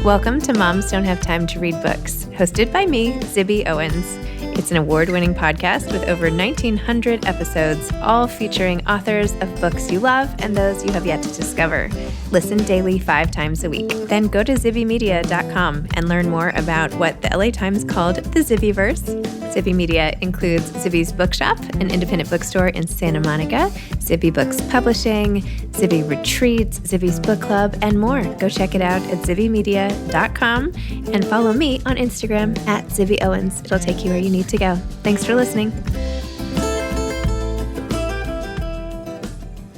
Welcome to Moms Don't Have Time to Read Books, hosted by me, Zibby Owens. It's an award-winning podcast with over 1,900 episodes, all featuring authors of books you love and those you have yet to discover. Listen daily 5 times a week. Then go to zibbymedia.com and learn more about what the LA Times called the Zibbyverse. Zibby Media includes Zibby's Bookshop, an independent bookstore in Santa Monica, Zibby Books Publishing, Zibby Retreats, Zibby's Book Club, and more. Go check it out at zibbymedia.com and follow me on Instagram at Zibby Owens. It'll take you where you need to go. Thanks for listening.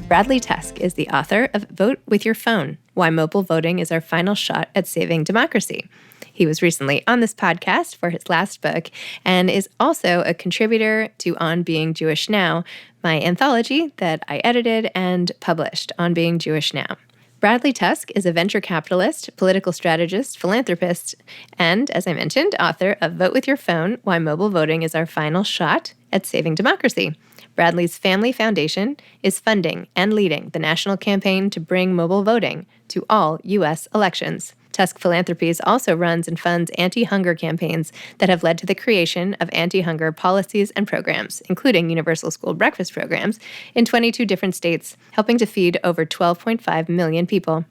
Bradley Tusk is the author of Vote with Your Phone: Why Mobile Voting is Our Final Shot at Saving Democracy. He was recently on this podcast for his last book and is also a contributor to On Being Jewish Now, my anthology that I edited and published, On Being Jewish Now. Bradley Tusk is a venture capitalist, political strategist, philanthropist, and, as I mentioned, author of Vote with Your Phone: Why Mobile Voting is Our Final Shot at Saving Democracy. Bradley's family foundation is funding and leading the national campaign to bring mobile voting to all U.S. elections. Tusk Philanthropies also runs and funds anti-hunger campaigns that have led to the creation of anti-hunger policies and programs, including universal school breakfast programs, in 22 different states, helping to feed over 12.5 million people.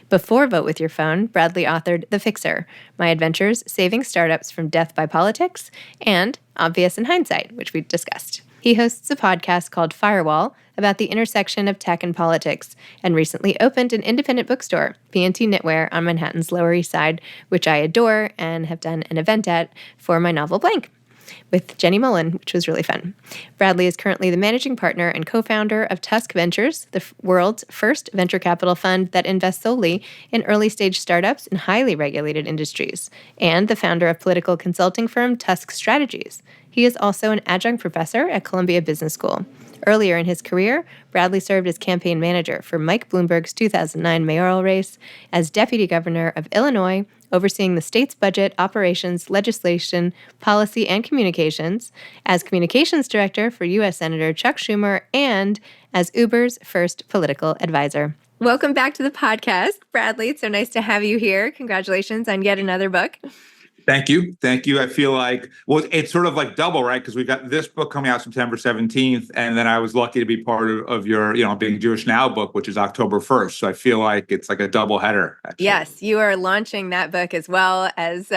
Before Vote with Your Phone, Bradley authored The Fixer: My Adventures Saving Startups from Death by Politics, and Obvious in Hindsight, which we discussed. He hosts a podcast called Firewall about the intersection of tech and politics, and recently opened an independent bookstore, P&T Knitwear, on Manhattan's Lower East Side, which I adore and have done an event at for my novel Blank with Jenny Mullen, which was really fun. Bradley is currently the managing partner and co-founder of Tusk Ventures, the world's first venture capital fund that invests solely in early-stage startups in highly regulated industries, and the founder of political consulting firm Tusk Strategies. He is also an adjunct professor at Columbia Business School. Earlier in his career, Bradley served as campaign manager for Mike Bloomberg's 2009 mayoral race, as deputy governor of Illinois, overseeing the state's budget, operations, legislation, policy, and communications, as communications director for U.S. Senator Chuck Schumer, and as Uber's first political advisor. Welcome back to the podcast, Bradley. It's so nice to have you here. Congratulations on yet another book. Thank you. Thank you. I feel like, well, it's sort of like double, right? Because we got this book coming out September 17th, and then I was lucky to be part of your, Being Jewish Now book, which is October 1st. So I feel like it's like a double header, actually. Yes, you are launching that book as well as,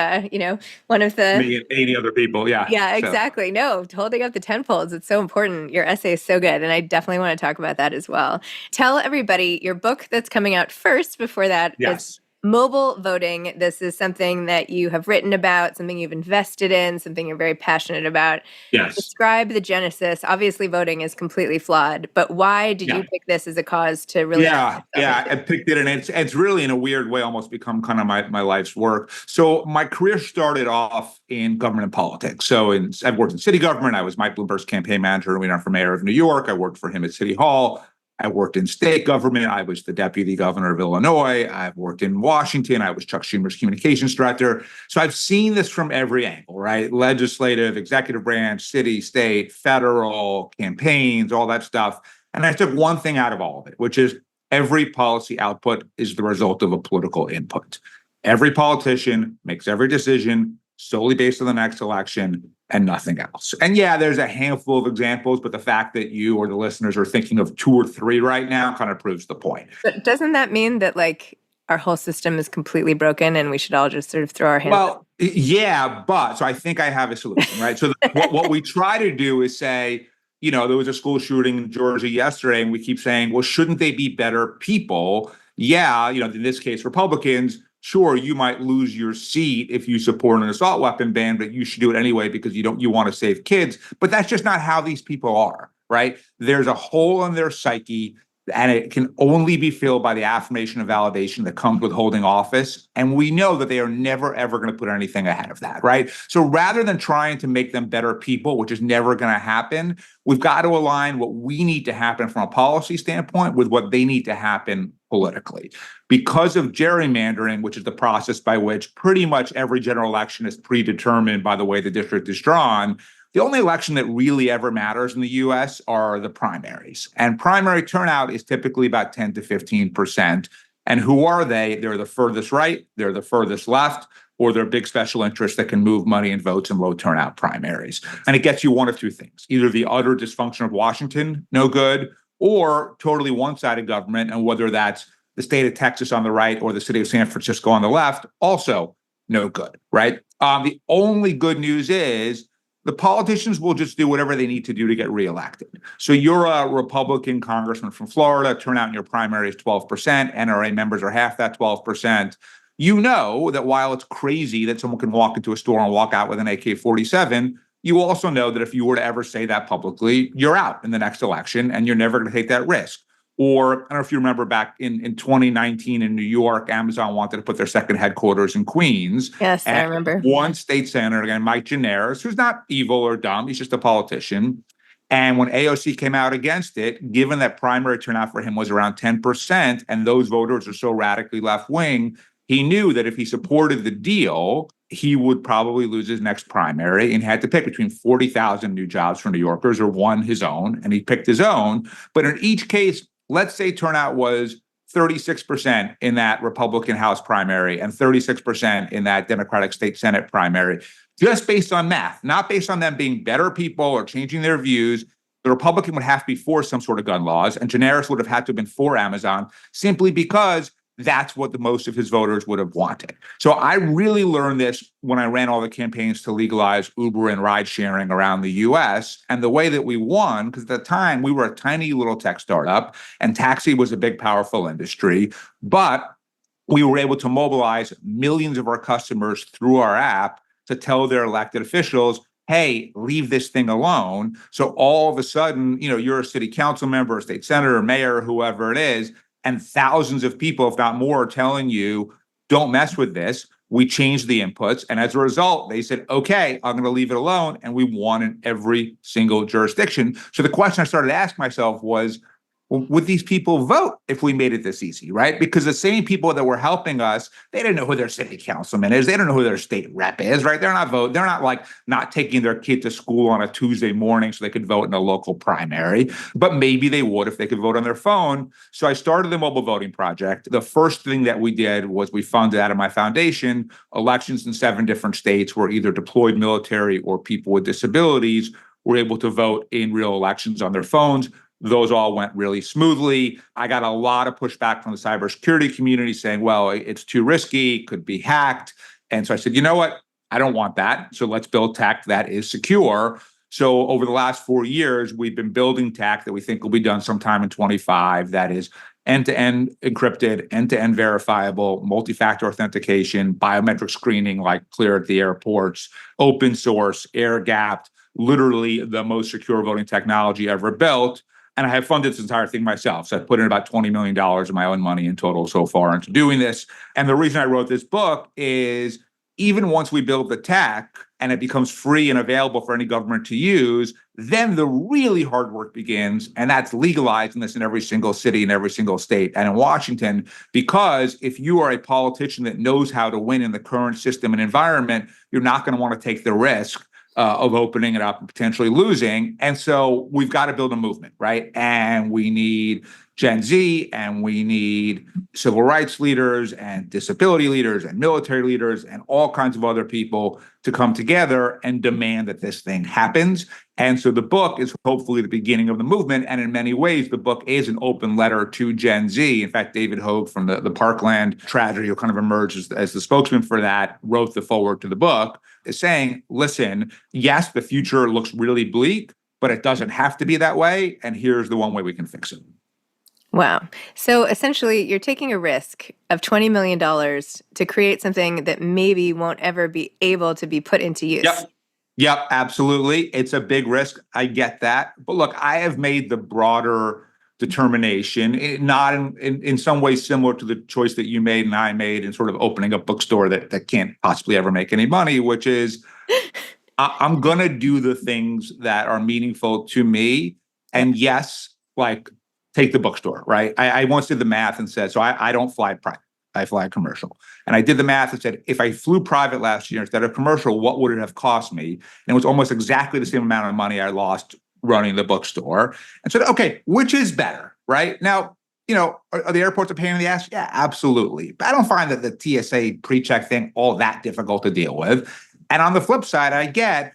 one of the... Me and 80 other people, yeah. Yeah, exactly. No, holding up the tentpoles, it's so important. Your essay is so good, and I definitely want to talk about that as well. Tell everybody your book that's coming out first before that is Mobile Voting. This is something that you have written about, something you've invested in, something you're very passionate about. Yes. Describe the genesis. Obviously, voting is completely flawed, but why did you pick this as a cause to really... Yeah, I picked it, and it's really in a weird way almost become kind of my life's work. So my career started off in government and politics. So I've worked in city government. I was Mike Bloomberg's campaign manager when I ran for mayor of New York. I worked for him at City Hall. I worked in state government. I was the deputy governor of Illinois. I've worked in Washington. I was Chuck Schumer's communications director. So I've seen this from every angle, right? Legislative, executive branch, city, state, federal, campaigns, all that stuff. And I took one thing out of all of it, which is every policy output is the result of a political input. Every politician makes every decision solely based on the next election and nothing else. And yeah, there's a handful of examples, but the fact that you or the listeners are thinking of 2 or 3 right now kind of proves the point. But doesn't that mean that our whole system is completely broken and we should all just sort of throw our hands up? Well, yeah, but so I think I have a solution, right? So what we try to do is say, there was a school shooting in Georgia yesterday, and we keep saying, well, shouldn't they be better people? Yeah, in this case, Republicans. Sure, you might lose your seat if you support an assault weapon ban, but you should do it anyway because you want to save kids. But that's just not how these people are, right? There's a hole in their psyche, and it can only be filled by the affirmation and validation that comes with holding office. And we know that they are never, ever going to put anything ahead of that, right? So rather than trying to make them better people, which is never going to happen, we've got to align what we need to happen from a policy standpoint with what they need to happen politically. Because of gerrymandering, which is the process by which pretty much every general election is predetermined by the way the district is drawn, the only election that really ever matters in the U.S. are the primaries. And primary turnout is typically about 10 to 15%. And who are they? They're the furthest right, they're the furthest left, or they're big special interests that can move money and votes in low turnout primaries. And it gets you one of two things: either the utter dysfunction of Washington, no good, or totally one-sided government. And whether that's the state of Texas on the right or the city of San Francisco on the left, also no good, right? The only good news is the politicians will just do whatever they need to do to get reelected. So you're a Republican congressman from Florida, turnout in your primary is 12%, NRA members are half that 12%. You know that while it's crazy that someone can walk into a store and walk out with an AK-47, you also know that if you were to ever say that publicly, you're out in the next election and you're never going to take that risk. Or I don't know if you remember back in 2019 in New York, Amazon wanted to put their second headquarters in Queens. Yes, I And remember. one state senator, again, Mike Gineris, who's not evil or dumb, he's just a politician. And when AOC came out against it, given that primary turnout for him was around 10%, and those voters are so radically left-wing, he knew that if he supported the deal, he would probably lose his next primary and had to pick between 40,000 new jobs for New Yorkers or one his own, and he picked his own. But in each case, let's say turnout was 36% in that Republican House primary and 36% in that Democratic state Senate primary, just based on math, not based on them being better people or changing their views. The Republican would have to be for some sort of gun laws, and Gineris would have had to have been for Amazon simply because that's what the most of his voters would have wanted. So I really learned this when I ran all the campaigns to legalize Uber and ride sharing around the US. And the way that we won, because at the time we were a tiny little tech startup and taxi was a big, powerful industry, but we were able to mobilize millions of our customers through our app to tell their elected officials, hey, leave this thing alone. So all of a sudden, you're a city council member, a state senator, mayor, whoever it is, and thousands of people, if not more, are telling you, don't mess with this. We changed the inputs. And as a result, they said, okay, I'm going to leave it alone. And we won in every single jurisdiction. So the question I started to ask myself was, well, would these people vote if we made it this easy, right? Because the same people that were helping us, they didn't know who their city councilman is. They don't know who their state rep is, right? They're not voting. They're not like not taking their kid to school on a Tuesday morning so they could vote in a local primary, but maybe they would if they could vote on their phone. So I started the mobile voting project. The first thing that we did was we funded out of my foundation elections in 7 different states where either deployed military or people with disabilities were able to vote in real elections on their phones. Those all went really smoothly. I got a lot of pushback from the cybersecurity community saying, well, it's too risky, could be hacked. And so I said, you know what? I don't want that. So let's build tech that is secure. So over the last 4 years, we've been building tech that we think will be done sometime in 25 that is end-to-end encrypted, end-to-end verifiable, multi-factor authentication, biometric screening like clear at the airports, open source, air-gapped, literally the most secure voting technology ever built. And I have funded this entire thing myself. So I put in about $20 million of my own money in total so far into doing this. And the reason I wrote this book is even once we build the tech and it becomes free and available for any government to use, then the really hard work begins. And that's legalizing this in every single city, in every single state, and in Washington. Because if you are a politician that knows how to win in the current system and environment, you're not going to want to take the risk of opening it up and potentially losing. And so we've got to build a movement, right? And we need Gen Z, and we need civil rights leaders and disability leaders and military leaders and all kinds of other people to come together and demand that this thing happens. And so the book is hopefully the beginning of the movement. And in many ways, the book is an open letter to Gen Z. In fact, David Hogue from the Parkland tragedy, who kind of emerged as the spokesman for that, wrote the foreword to the book, is saying, listen, yes, the future looks really bleak, but it doesn't have to be that way. And here's the one way we can fix it. Wow. So essentially, you're taking a risk of $20 million to create something that maybe won't ever be able to be put into use. Yep, absolutely. It's a big risk. I get that. But look, I have made the broader determination, not in some ways similar to the choice that you made and I made in sort of opening a bookstore that can't possibly ever make any money, which is I'm going to do the things that are meaningful to me. And yes, like take the bookstore, right? I once did the math and said, so I don't fly private. I fly commercial. And I did the math and said, if I flew private last year instead of commercial, what would it have cost me? And it was almost exactly the same amount of money I lost running the bookstore. And said, okay, which is better, right? Now, are the airports a pain in the ass? Yeah, absolutely. But I don't find that the TSA pre-check thing all that difficult to deal with. And on the flip side, I get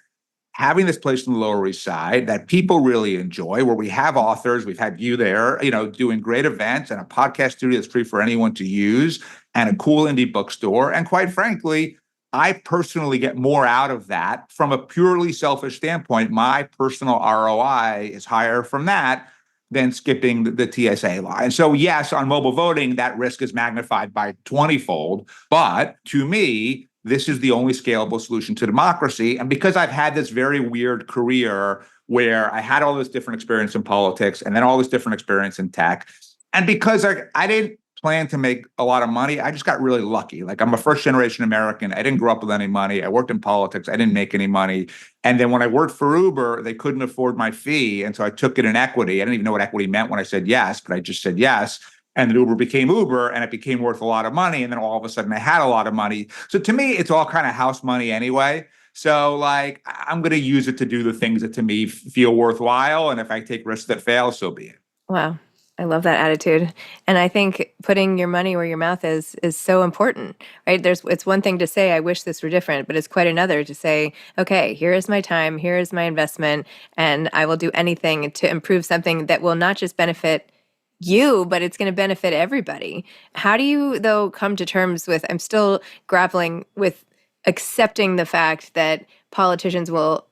having this place in the Lower East Side that people really enjoy, where we have authors, we've had you there, doing great events and a podcast studio that's free for anyone to use and a cool indie bookstore. And quite frankly, I personally get more out of that from a purely selfish standpoint. My personal ROI is higher from that than skipping the TSA line. So yes, on mobile voting, that risk is magnified by 20-fold. But to me, this is the only scalable solution to democracy. And because I've had this very weird career where I had all this different experience in politics and then all this different experience in tech, and because I didn't plan to make a lot of money, I just got really lucky. Like, I'm a first generation American. I didn't grow up with any money. I worked in politics. I didn't make any money. And then when I worked for Uber, they couldn't afford my fee. And so I took it in equity. I didn't even know what equity meant when I said yes, but I just said yes. And then Uber became Uber, and it became worth a lot of money. And then all of a sudden I had a lot of money. So to me, it's all kind of house money anyway. So like, I'm going to use it to do the things that to me feel worthwhile. And if I take risks that fail, so be it. Wow. I love that attitude. And I think putting your money where your mouth is so important, right? It's one thing to say, I wish this were different, but it's quite another to say, okay, here is my time, here is my investment, and I will do anything to improve something that will not just benefit you, but it's going to benefit everybody. How do you, though, come to terms with, I'm still grappling with accepting the fact that politicians will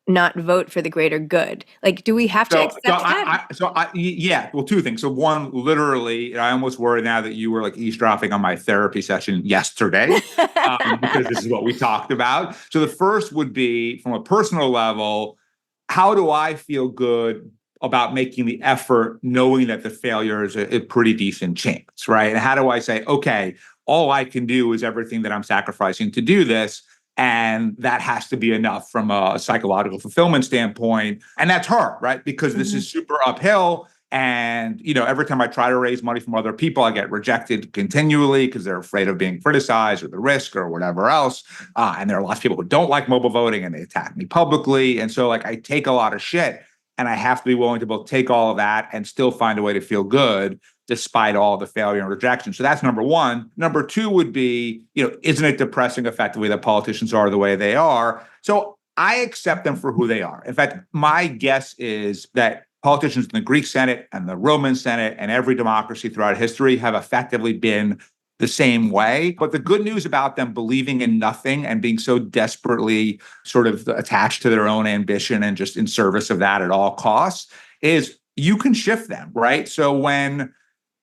not vote for the greater good? Like, do we have to accept that? Yeah. Well, two things. So one, literally, I almost worry now that you were like eavesdropping on my therapy session yesterday, because this is what we talked about. So the first would be, from a personal level, how do I feel good about making the effort, knowing that the failure is a pretty decent chance, right? And how do I say, okay, all I can do is everything that I'm sacrificing to do this, and that has to be enough from a psychological fulfillment standpoint. And that's hard, right? Because this is super uphill. And, every time I try to raise money from other people, I get rejected continually because they're afraid of being criticized or the risk or whatever else. And there are lots of people who don't like mobile voting and they attack me publicly. And so like, I take a lot of shit, and I have to be willing to both take all of that and still find a way to feel good despite all the failure and rejection. So that's number one. Number two would be, isn't it depressing effectively that politicians are the way they are? So I accept them for who they are. In fact, my guess is that politicians in the Greek Senate and the Roman Senate and every democracy throughout history have effectively been the same way. But the good news about them believing in nothing and being so desperately sort of attached to their own ambition and just in service of that at all costs is you can shift them, right? So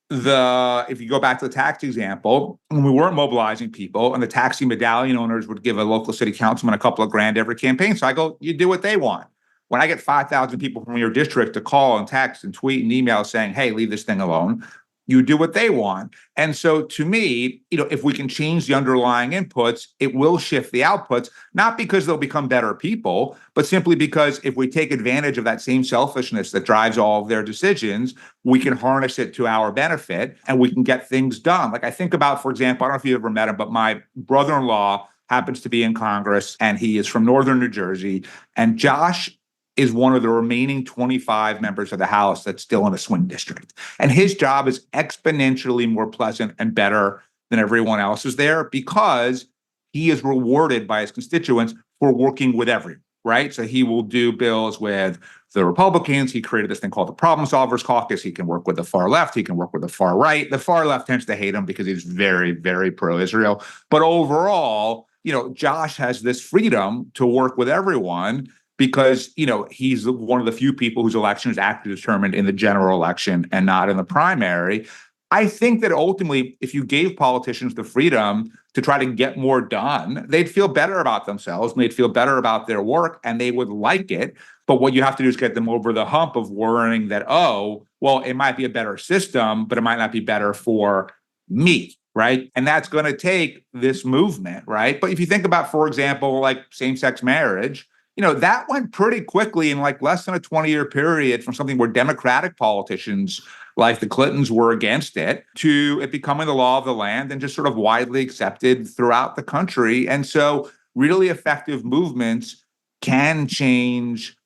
if you go back to the tax example, when we weren't mobilizing people and the taxi medallion owners would give a local city councilman a couple of grand every campaign cycle, you do what they want. When I get 5,000 people from your district to call and text and tweet and email saying, hey, leave this thing alone, you do what they want. And so to me, if we can change the underlying inputs, it will shift the outputs, not because they'll become better people, but simply because if we take advantage of that same selfishness that drives all of their decisions, we can harness it to our benefit and we can get things done. Like I think about, for example, I don't know if you've ever met him, but my brother-in-law happens to be in Congress and he is from northern New Jersey. And Josh is one of the remaining 25 members of the House that's still in a swing district. And his job is exponentially more pleasant and better than everyone else's there because he is rewarded by his constituents for working with everyone, right? So he will do bills with the Republicans. He created this thing called the Problem Solvers Caucus. He can work with the far left. He can work with the far right. The far left tends to hate him because he's very, very pro-Israel. But overall, Josh has this freedom to work with everyone because, he's one of the few people whose election is actually determined in the general election and not in the primary. I think that ultimately, if you gave politicians the freedom to try to get more done, they'd feel better about themselves and they'd feel better about their work and they would like it. But what you have to do is get them over the hump of worrying that, oh, well, it might be a better system, but it might not be better for me, right? And that's going to take this movement, right? But if you think about, for example, like same-sex marriage, that went pretty quickly in like less than a 20-year period from something where Democratic politicians like the Clintons were against it to it becoming the law of the land and just sort of widely accepted throughout the country. And so really effective movements can change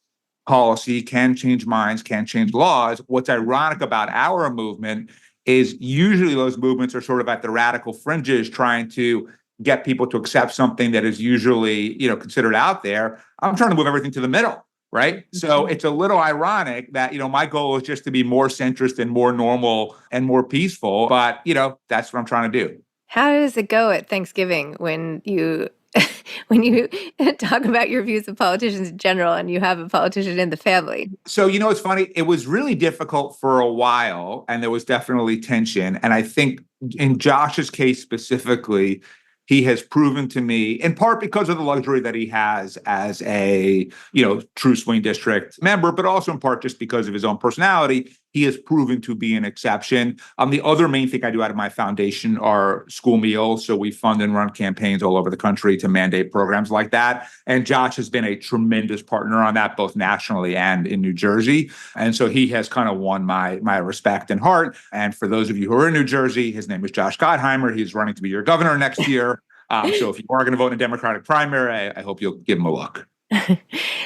policy, can change minds, can change laws. What's ironic about our movement is usually those movements are sort of at the radical fringes trying to get people to accept something that is usually, considered out there. I'm trying to move everything to the middle. Right. So it's a little ironic that, my goal is just to be more centrist and more normal and more peaceful. But, that's what I'm trying to do. How does it go at Thanksgiving when you when you talk about your views of politicians in general and you have a politician in the family? So, it's funny. It was really difficult for a while and there was definitely tension. And I think in Josh's case specifically, he has proven to me, in part because of the luxury that he has as a, true swing district member, but also in part just because of his own personality, he has proven to be an exception. The other main thing I do out of my foundation are school meals. So we fund and run campaigns all over the country to mandate programs like that. And Josh has been a tremendous partner on that, both nationally and in New Jersey. And so he has kind of won my respect and heart. And for those of you who are in New Jersey, his name is Josh Gottheimer. He's running to be your governor next year. So if you are going to vote in a Democratic primary, I hope you'll give him a look.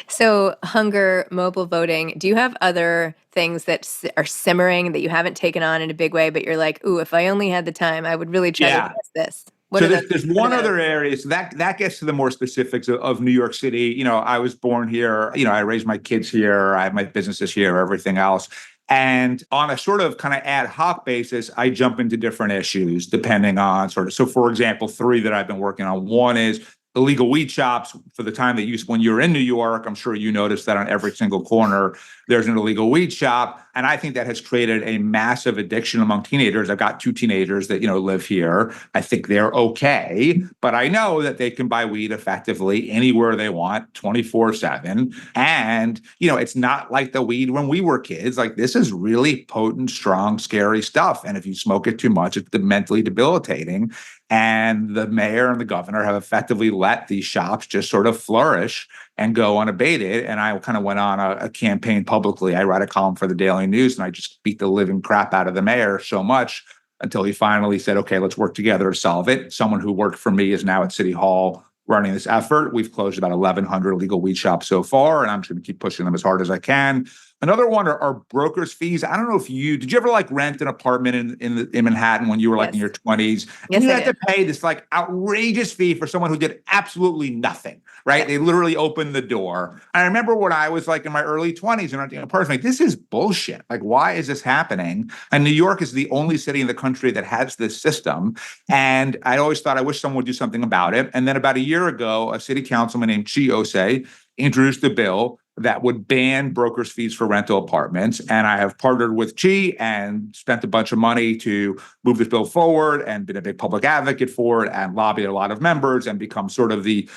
So hunger, mobile voting, do you have other things that are simmering that you haven't taken on in a big way, but you're like, ooh, if I only had the time, I would really try to address this? So there's one other area. So that gets to the more specifics of New York City. I was born here. I raised my kids here. I have my businesses here, everything else. And on a sort of kind of ad hoc basis, I jump into different issues depending on so for example, 3 that I've been working on. One is illegal weed shops. For the time that when you're in New York, I'm sure you noticed that on every single corner, there's an illegal weed shop. And I think that has created a massive addiction among teenagers. I've got 2 teenagers that, live here. I think they're okay, but I know that they can buy weed effectively anywhere they want, 24/7. And, it's not like the weed when we were kids. Like, this is really potent, strong, scary stuff. And if you smoke it too much, it's mentally debilitating. And the mayor and the governor have effectively let these shops just sort of flourish and go unabated. And I kind of went on a campaign publicly. I write a column for the Daily News, and I just beat the living crap out of the mayor so much until he finally said, okay, let's work together to solve it. Someone who worked for me is now at City Hall running this effort. We've closed about 1,100 legal weed shops so far, and I'm just going to keep pushing them as hard as I can. Another one are brokers' fees. I don't know if did you ever rent an apartment in Manhattan when you were in your 20s? Yes, you had to pay this outrageous fee for someone who did absolutely nothing, right? Yeah. They literally opened the door. I remember when I was in my early 20s and renting an apartment, this is bullshit. Why is this happening? And New York is the only city in the country that has this system. And I always thought I wish someone would do something about it. And then about a year ago, a city councilman named Chi Osei introduced a bill that would ban brokers' fees for rental apartments. And I have partnered with Chi and spent a bunch of money to move this bill forward and been a big public advocate for it and lobbied a lot of members and become sort of the,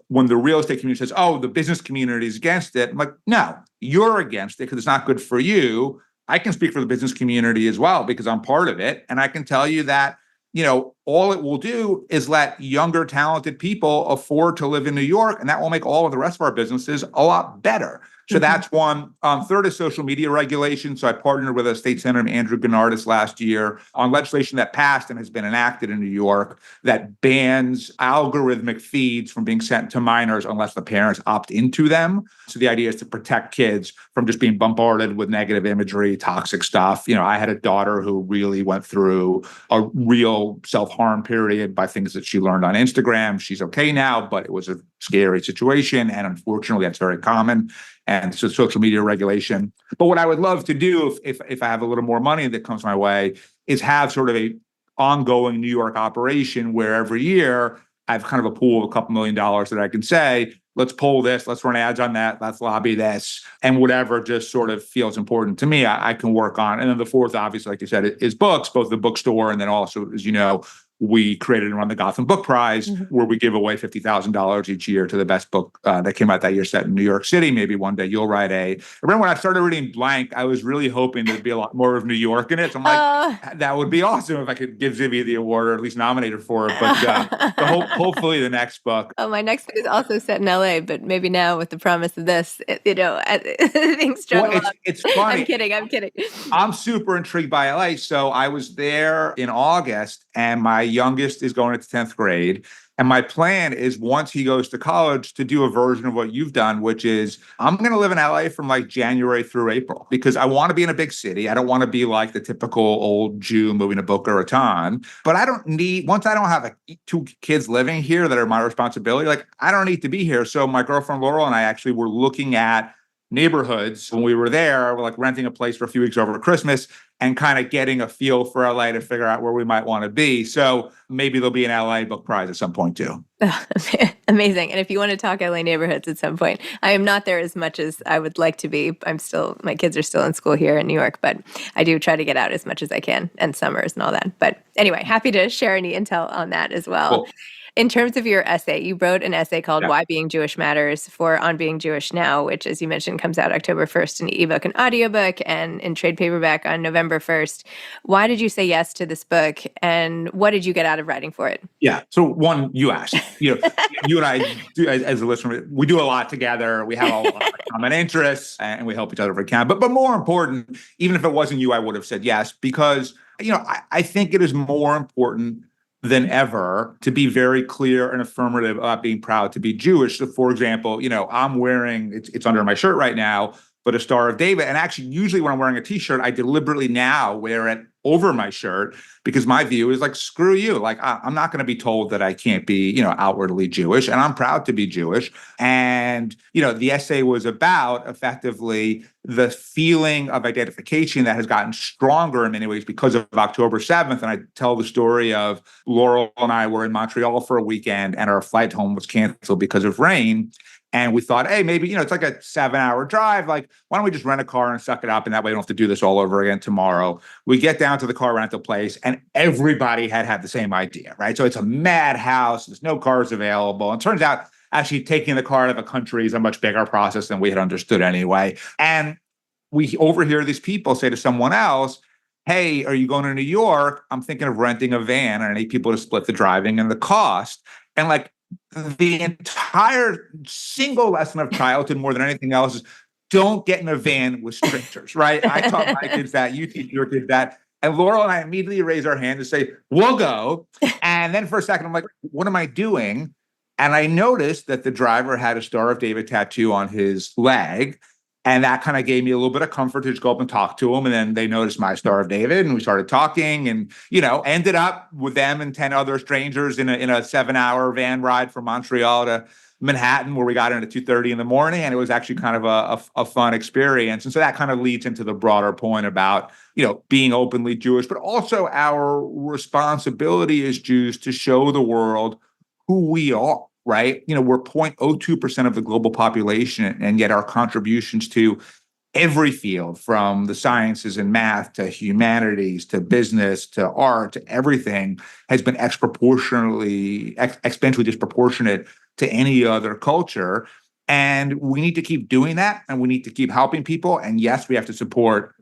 when the real estate community says, oh, the business community is against it. I'm like, no, you're against it because it's not good for you. I can speak for the business community as well because I'm part of it. And I can tell you that all it will do is let younger, talented people afford to live in New York, and that will make all of the rest of our businesses a lot better. So that's one. Third is social media regulation. So I partnered with a state senator, Andrew Gennardis, last year on legislation that passed and has been enacted in New York that bans algorithmic feeds from being sent to minors unless the parents opt into them. So the idea is to protect kids from just being bombarded with negative imagery, toxic stuff. I had a daughter who really went through a real self-harm period by things that she learned on Instagram. She's okay now, but it was a scary situation. And unfortunately, that's very common. And so social media regulation. But what I would love to do if I have a little more money that comes my way is have sort of a ongoing New York operation where every year I have kind of a pool of $2 million that I can say, let's pull this, let's run ads on that, let's lobby this, and whatever just sort of feels important to me, I can work on. And then the fourth, obviously, like you said, is books, both the bookstore and then also, as you know, we created and run the Gotham Book Prize, where we give away $50,000 each year to the best book that came out that year set in New York City. Maybe one day you'll write I remember when I started reading Blank, I was really hoping there'd be a lot more of New York in it. So I'm like, that would be awesome if I could give Zibby the award or at least nominate her for it. But hopefully the next book. Oh, my next book is also set in LA, but maybe now with the promise of this, things struggle. Well, it's funny. I'm kidding. I'm super intrigued by LA. So I was there in August and my youngest is going into 10th grade. And my plan is once he goes to college to do a version of what you've done, which is I'm going to live in LA from like January through April because I want to be in a big city. I don't want to be like the typical old Jew moving to Boca Raton, but I don't need, once I don't have like 2 kids living here that are my responsibility, like I don't need to be here. So my girlfriend Laurel and I actually were looking at neighborhoods when we were there. We're like renting a place for a few weeks over Christmas and kind of getting a feel for LA to figure out where we might want to be. So maybe there'll be an LA book prize at some point too. Amazing. And if you want to talk LA neighborhoods at some point, I am not there as much as I would like to be. My kids are still in school here in New York, but I do try to get out as much as I can, and summers and all that. But anyway, happy to share any intel on that as well. Cool. In terms of your essay, you wrote an essay called Yeah. Why Being Jewish Matters for On Being Jewish Now, which, as you mentioned, comes out October 1st in ebook and audiobook and in trade paperback on November 1st. Why did you say yes to this book, and what did you get out of writing for it? Yeah. So one, you asked, you and I, as a listener, we do a lot together. We have a lot of common interests and we help each other if we can. But more important, even if it wasn't you, I would have said yes, because, I think it is more important than ever to be very clear and affirmative about being proud to be Jewish. So, for example, I'm wearing, it's under my shirt right now, but a Star of David. And actually, usually when I'm wearing a t-shirt, I deliberately now wear it over my shirt because my view is like, screw you. Like, I'm not going to be told that I can't be, outwardly Jewish, and I'm proud to be Jewish. And, the essay was about effectively the feeling of identification that has gotten stronger in many ways because of October 7th. And I tell the story of Laurel and I were in Montreal for a weekend and our flight home was canceled because of rain. And we thought, hey, maybe, it's like a 7-hour drive. Like, why don't we just rent a car and suck it up? And that way we don't have to do this all over again tomorrow. We get down to the car rental place and everybody had the same idea, right? So it's a madhouse. There's no cars available. And it turns out actually taking the car out of a country is a much bigger process than we had understood anyway. And we overhear these people say to someone else, hey, are you going to New York? I'm thinking of renting a van and I need people to split the driving and the cost. And like, the entire single lesson of childhood more than anything else is don't get in a van with strangers, right? I taught my kids that, you teach your kids that. And Laurel and I immediately raise our hand and say, we'll go. And then for a second, I'm like, what am I doing? And I noticed that the driver had a Star of David tattoo on his leg. And that kind of gave me a little bit of comfort to just go up and talk to him. And then they noticed my Star of David and we started talking and, ended up with them and 10 other strangers in a 7-hour van ride from Montreal to Manhattan, where we got in at 2:30 in the morning. And it was actually kind of a fun experience. And so that kind of leads into the broader point about, being openly Jewish, but also our responsibility as Jews to show the world who we are. Right? We're 0.02% of the global population, and yet our contributions to every field, from the sciences and math to humanities to business to art to everything, has been exponentially disproportionate to any other culture. And we need to keep doing that, and we need to keep helping people. And yes, we have to support,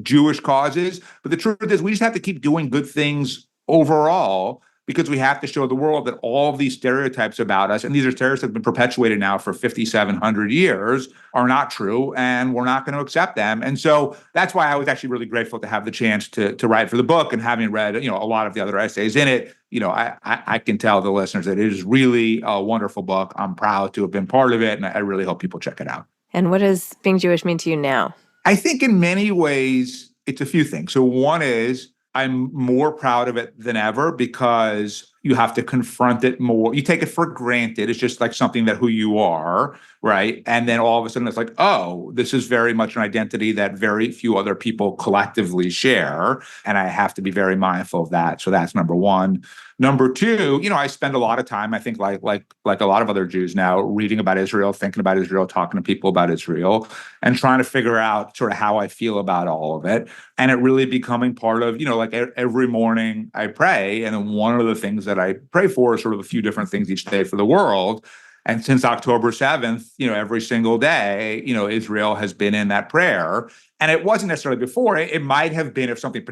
Jewish causes, but the truth is we just have to keep doing good things overall, because we have to show the world that all of these stereotypes about us, and these are stereotypes that have been perpetuated now for 5,700 years, are not true, and we're not going to accept them. And so that's why I was actually really grateful to have the chance to write for the book, and having read, a lot of the other essays in it, I can tell the listeners that it is really a wonderful book. I'm proud to have been part of it, and I really hope people check it out. And what does being Jewish mean to you now? I think in many ways, it's a few things. So one is, I'm more proud of it than ever because you have to confront it more. You take it for granted. It's just like something that who you are, right? And then all of a sudden it's like, oh, this is very much an identity that very few other people collectively share. And I have to be very mindful of that. So that's number one. Number two, I spend a lot of time, I think like a lot of other Jews now, reading about Israel, thinking about Israel, talking to people about Israel, and trying to figure out sort of how I feel about all of it. And it really becoming part of, like every morning I pray. And then one of the things that I pray for is sort of a few different things each day for the world. And since October 7th, every single day, Israel has been in that prayer. And it wasn't necessarily before. It might have been if something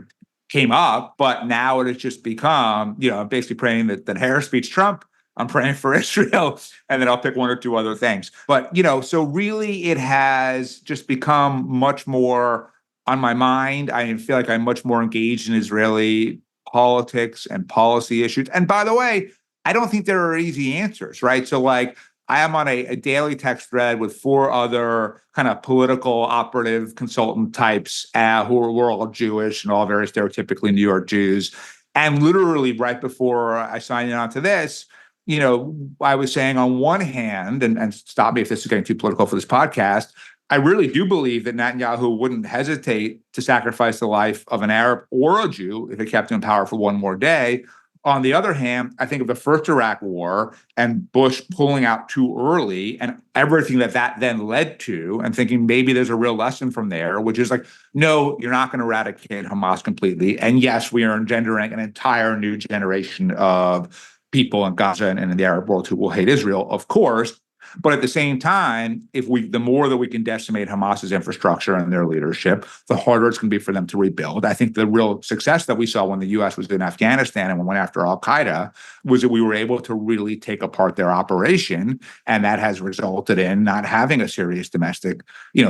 came up, but now it has just become, I'm basically praying that Harris beats Trump. I'm praying for Israel, and then I'll pick one or two other things. But, so really it has just become much more on my mind. I feel like I'm much more engaged in Israeli politics and policy issues. And by the way, I don't think there are easy answers, right? So like I am on a daily text thread with 4 other kind of political operative consultant types who are all Jewish and all very stereotypically New York Jews. And literally right before I signed on to this, I was saying on one hand, and stop me if this is getting too political for this podcast, I really do believe that Netanyahu wouldn't hesitate to sacrifice the life of an Arab or a Jew if it kept him in power for one more day. On the other hand, I think of the first Iraq war and Bush pulling out too early and everything that then led to, and thinking maybe there's a real lesson from there, which is like, no, you're not going to eradicate Hamas completely. And yes, we are engendering an entire new generation of people in Gaza and in the Arab world who will hate Israel, of course. But at the same time, the more that we can decimate Hamas's infrastructure and their leadership, the harder it's going to be for them to rebuild. I think the real success that we saw when the U.S. was in Afghanistan and went after al-Qaeda was that we were able to really take apart their operation, and that has resulted in not having a serious domestic,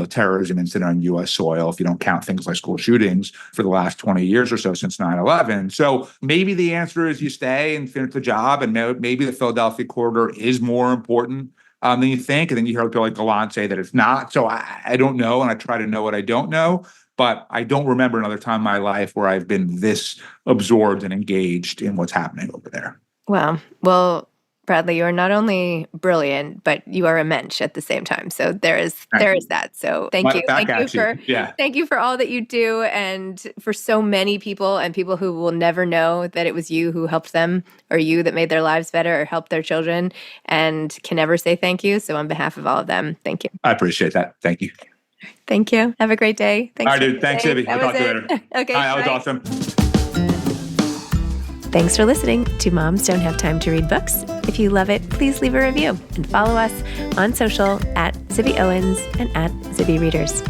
terrorism incident on U.S. soil, if you don't count things like school shootings, for the last 20 years or so since 9/11. So maybe the answer is you stay and finish the job, and maybe the Philadelphia corridor is more important than you think. And then you hear people like Gallant say that it's not. So I don't know. And I try to know what I don't know. But I don't remember another time in my life where I've been this absorbed and engaged in what's happening over there. Wow. Well, Bradley, you're not only brilliant, but you are a mensch at the same time. So there is that. So thank you. Thank you for all that you do, and for so many people and people who will never know that it was you who helped them, or you that made their lives better or helped their children, and can never say thank you. So on behalf of all of them, thank you. I appreciate that. Thank you. Thank you. Have a great day. Thanks. All right, dude. Thanks, Ivy. We'll talk to you later. Okay. That was awesome. Thanks for listening to Moms Don't Have Time to Read Books. If you love it, please leave a review and follow us on social @Zibby Owens and @Zibby Readers.